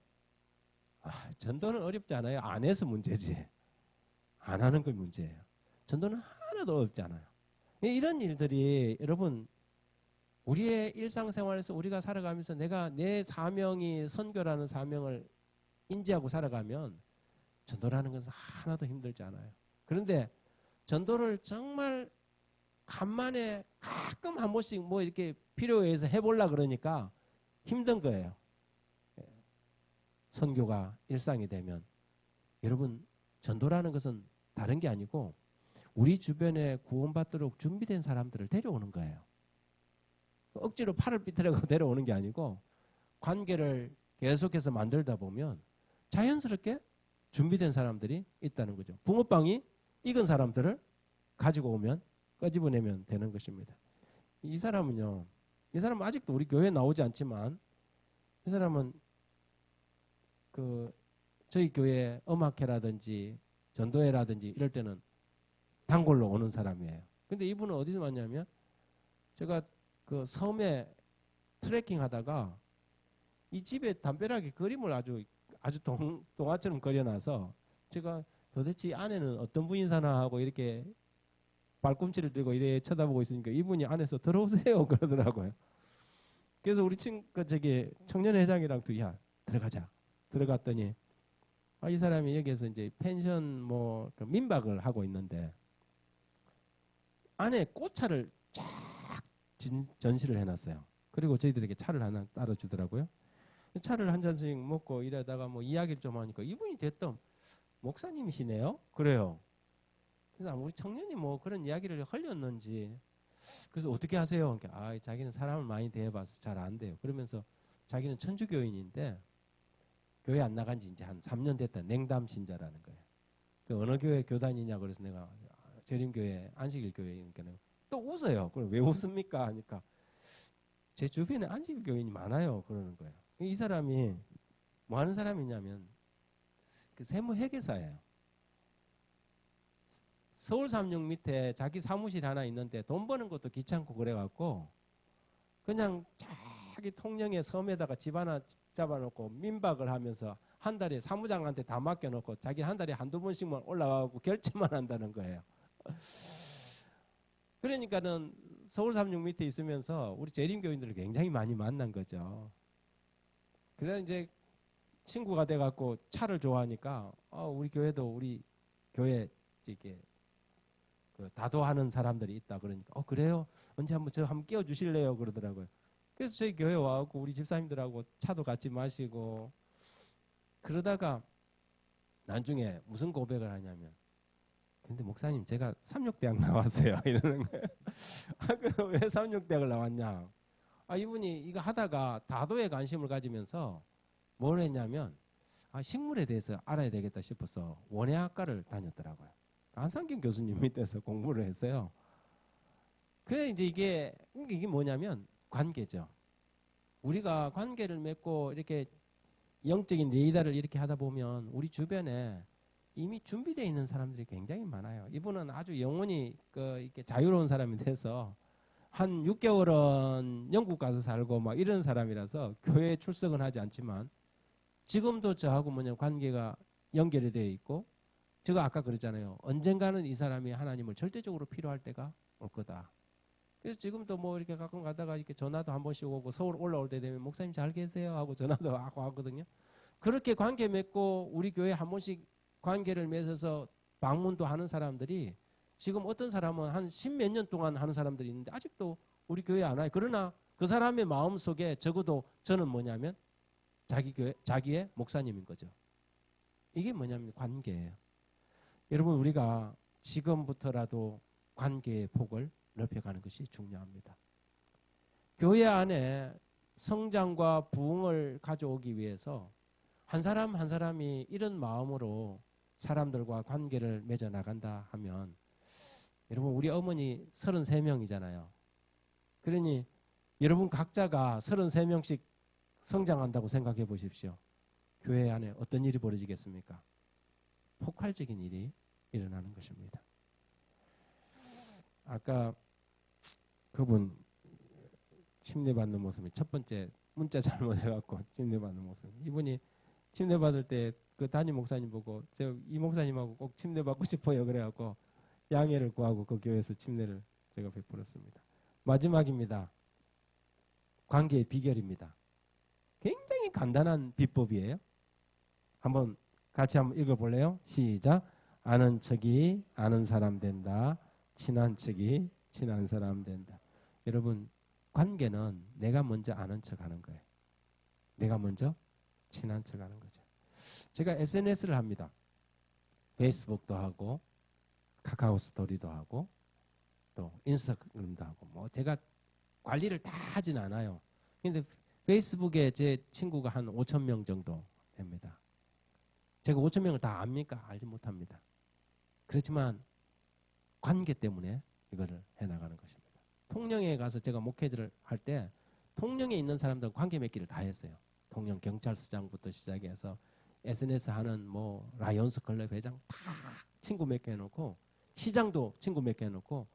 전도는 어렵지 않아요. 안 해서 문제지. 안 하는 게 문제예요. 전도는 하나도 어렵지 않아요. 이런 일들이 여러분 우리의 일상생활에서 우리가 살아가면서 내가 내 사명이 선교라는 사명을 인지하고 살아가면 전도라는 것은 하나도 힘들지 않아요. 그런데 전도를 정말 간만에 가끔 한 번씩 뭐 이렇게 필요에 의해서 해보려고 그러니까 힘든 거예요. 선교가 일상이 되면 여러분 전도라는 것은 다른 게 아니고 우리 주변에 구원받도록 준비된 사람들을 데려오는 거예요. 억지로 팔을 삐뚤어고 데려오는 게 아니고 관계를 계속해서 만들다 보면 자연스럽게 준비된 사람들이 있다는 거죠. 붕어빵이 익은 사람들을 가지고 오면 끄집어내면 되는 것입니다. 이 사람은 아직도 우리 교회에 나오지 않지만 이 사람은 저희 교회 음악회라든지 전도회라든지 이럴 때는 단골로 오는 사람이에요. 근데 이분은 어디서 왔냐면 제가 그 섬에 트레킹 하다가 이 집에 담벼락에 그림을 아주 동화처럼 그려놔서 제가 도대체 이 안에는 어떤 분이 사나 하고 이렇게 발꿈치를 들고 이렇게 쳐다보고 있으니까 이분이 안에서 들어오세요 그러더라고요. 그래서 우리 청년회장이랑 야 들어가자. 들어갔더니 이 사람이 여기에서 이제 펜션 그 민박을 하고 있는데 안에 꽃차를 쫙 전시를 해놨어요. 그리고 저희들에게 차를 하나 따라 주더라고요. 차를 한 잔씩 먹고 이러다가 뭐 이야기를 좀 하니까 이분이 됐던 목사님이시네요. 그래요. 그래서 우리 청년이 뭐 그런 이야기를 흘렸는지 그래서 어떻게 하세요? 그러니까 자기는 사람을 많이 대해봐서 잘 안 돼요. 그러면서 자기는 천주교인인데 교회 안 나간 지 이제 한 3년 됐다. 냉담 신자라는 거예요. 그 어느 교회 교단이냐 그래서 내가 재림교회 안식일 교회니까 또 웃어요. 그럼 왜 웃습니까? 하니까 제 주변에 안식일 교인이 많아요. 그러는 거예요. 이 사람이 뭐 하는 사람이냐면 그 세무회계사예요. 서울삼육 밑에 자기 사무실 하나 있는데 돈 버는 것도 귀찮고 그래갖고 그냥 자기 통영의 섬에다가 집 하나 잡아놓고 민박을 하면서 한 달에 사무장한테 다 맡겨놓고 자기 한 달에 한두 번씩만 올라가고 결제만 한다는 거예요. 그러니까는 서울삼육 밑에 있으면서 우리 재림교인들을 굉장히 많이 만난 거죠. 그래서 이제 친구가 돼갖고 차를 좋아하니까 우리 교회도 우리 교회 이렇게 그 다도하는 사람들이 있다 그러니까 그래요? 언제 한번 저 한번 끼워주실래요? 그러더라고요. 그래서 저희 교회 와갖고 우리 집사님들하고 차도 같이 마시고 그러다가 나중에 무슨 고백을 하냐면 근데 목사님 제가 삼육대학 나왔어요 이러는 거예요. 그럼 왜 삼육대학을 나왔냐? 이분이 이거 하다가 다도에 관심을 가지면서 뭘 했냐면 식물에 대해서 알아야 되겠다 싶어서 원예학과를 다녔더라고요. 안상균 교수님 밑에서 공부를 했어요. 그래 이제 이게 뭐냐면 관계죠. 우리가 관계를 맺고 이렇게 영적인 레이더를 이렇게 하다 보면 우리 주변에 이미 준비되어 있는 사람들이 굉장히 많아요. 이분은 아주 영혼이 이렇게 자유로운 사람이 돼서 한 6개월은 영국 가서 살고 막 이런 사람이라서 교회에 출석은 하지 않지만 지금도 저하고 관계가 연결이 되어 있고 제가 아까 그랬잖아요. 언젠가는 이 사람이 하나님을 절대적으로 필요할 때가 올 거다. 그래서 지금도 뭐 이렇게 가끔 가다가 이렇게 전화도 한 번씩 오고 서울 올라올 때 되면 목사님 잘 계세요 하고 전화도 하고 하거든요. 그렇게 관계 맺고 우리 교회 한 번씩 관계를 맺어서 방문도 하는 사람들이 지금 어떤 사람은 한 10몇 년 동안 하는 사람들이 있는데 아직도 우리 교회 안 와요. 그러나 그 사람의 마음 속에 적어도 저는 뭐냐면 자기의 목사님인 거죠. 이게 뭐냐면 관계예요. 여러분 우리가 지금부터라도 관계의 폭을 넓혀가는 것이 중요합니다. 교회 안에 성장과 부흥을 가져오기 위해서 한 사람 한 사람이 이런 마음으로 사람들과 관계를 맺어 나간다 하면 여러분 우리 어머니 33명이잖아요. 그러니 여러분 각자가 33명씩 성장한다고 생각해 보십시오. 교회 안에 어떤 일이 벌어지겠습니까? 폭발적인 일이 일어나는 것입니다. 아까 그분 침례받는 모습이 첫 번째 문자 잘못해갖고 침례받는 모습. 이분이 침례받을 때 그 담임 목사님 보고 이 목사님하고 꼭 침례받고 싶어요 그래갖고 양해를 구하고 그 교회에서 침례를 제가 베풀었습니다. 마지막입니다. 관계의 비결입니다. 굉장히 간단한 비법이에요. 한번 같이 한번 읽어볼래요? 시작. 아는 척이 아는 사람 된다. 친한 척이 친한 사람 된다. 여러분 관계는 내가 먼저 아는 척하는 거예요. 내가 먼저 친한 척하는 거죠. 제가 SNS를 합니다. 페이스북도 하고 카카오 스토리도 하고 또 인스타그램도 하고 뭐 제가 관리를 다 하진 않아요. 근데 페이스북에 제 친구가 한 5천 명 정도 됩니다. 제가 5천 명을 다 압니까? 알지 못합니다. 그렇지만 관계 때문에 이거를 해나가는 것입니다. 통영에 가서 제가 목회를 할 때 통영에 있는 사람들은 관계 맺기를 다 했어요. 통영 경찰서장부터 시작해서 SNS 하는 뭐 라이온스 클럽 회장 다 친구 몇 개 해놓고 시장도 친구 몇 개 해놓고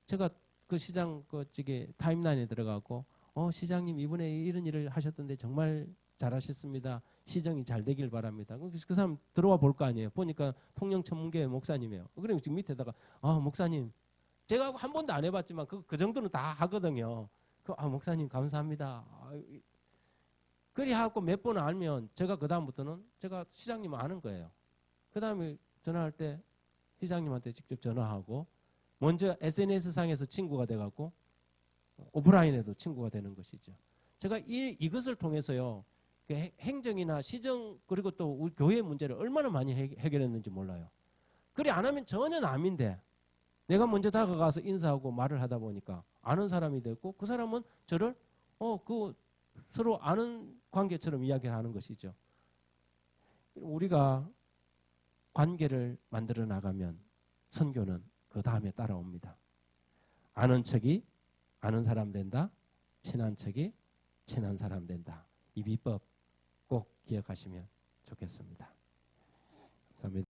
제가 그 시장 그쪽에 타임라인에 들어가고 시장님 이번에 이런 일을 하셨던데 정말 잘하셨습니다. 시정이 잘 되길 바랍니다. 그 사람 들어와 볼 거 아니에요. 보니까 통영천문교회 목사님이에요. 그럼 지금 밑에다가 목사님 제가 한 번도 안 해봤지만 그 정도는 다 하거든요. 목사님 감사합니다. 그리 하고 몇 번 알면 제가 그 다음부터는 제가 시장님을 아는 거예요. 그 다음에 전화할 때 시장님한테 직접 전화하고 먼저 SNS상에서 친구가 돼갖고 오프라인에도 친구가 되는 것이죠. 제가 이것을 통해서요. 행정이나 시정 그리고 또 우리 교회 문제를 얼마나 많이 해결했는지 몰라요. 그리 안 하면 전혀 남인데 내가 먼저 다가가서 인사하고 말을 하다 보니까 아는 사람이 됐고 그 사람은 저를 그 서로 아는 관계처럼 이야기를 하는 것이죠. 우리가 관계를 만들어 나가면 선교는 그 다음에 따라옵니다. 아는 척이 아는 사람 된다. 친한 척이 친한 사람 된다. 이 비법 꼭 기억하시면 좋겠습니다. 감사합니다.